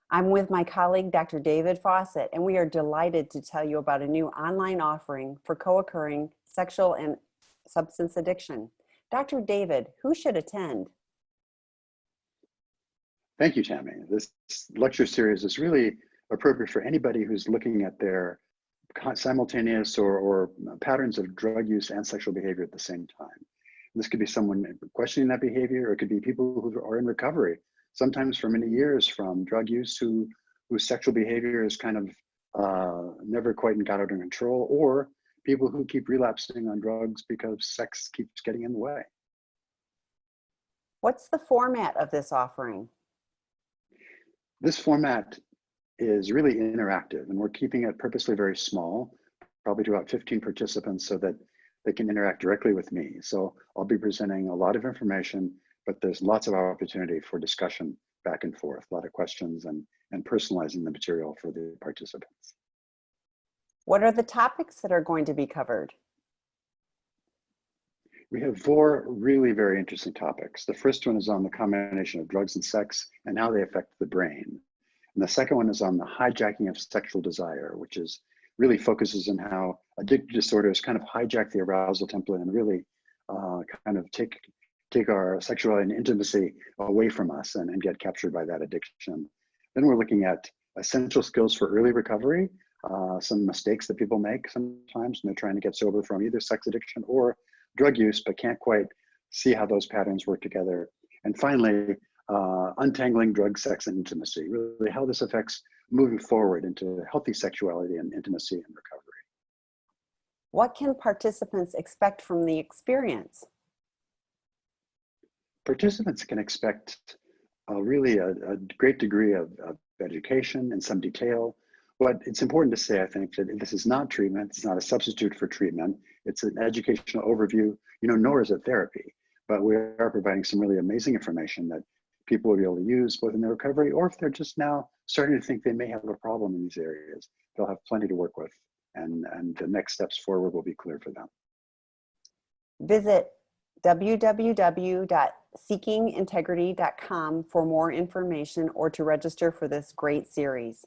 I'm with my colleague, Dr. David Fawcett, and we are delighted to tell you about a new online offering for co-occurring sexual and substance addiction. Dr. David, who should attend? Thank you, Tammy. This lecture series is really appropriate for anybody who's looking at their simultaneous or patterns of drug use and sexual behavior at the same time. This could be someone questioning that behavior, or it could be people who are in recovery, sometimes for many years from drug use, whose sexual behavior is kind of never quite got under control, or people who keep relapsing on drugs because sex keeps getting in the way. What's the format of this offering? This format is really interactive, and we're keeping it purposely very small, probably to about 15 participants, so that they can interact directly with me. So I'll be presenting a lot of information, but there's lots of opportunity for discussion back and forth, a lot of questions, and personalizing the material for the participants. What are the topics that are going to be covered? We have 4 really very interesting topics. The first one is on the combination of drugs and sex and how they affect the brain. And the second one is on the hijacking of sexual desire, which is really focuses on how addictive disorders kind of hijack the arousal template and really kind of take our sexuality and intimacy away from us and get captured by that addiction. Then we're looking at essential skills for early recovery, some mistakes that people make sometimes when they're trying to get sober from either sex addiction or drug use, but can't quite see how those patterns work together. And finally, untangling drug, sex, and intimacy, really how this affects moving forward into healthy sexuality and intimacy and recovery. What can participants expect from the experience? Participants can expect really a great degree of education and some detail. But it's important to say, I think, that this is not treatment. It's not a substitute for treatment. It's an educational overview, nor is it therapy. But we are providing some really amazing information that people will be able to use both in their recovery, or if they're just now starting to think they may have a problem in these areas, they'll have plenty to work with, and the next steps forward will be clear for them. Visit www.seekingintegrity.com for more information or to register for this great series.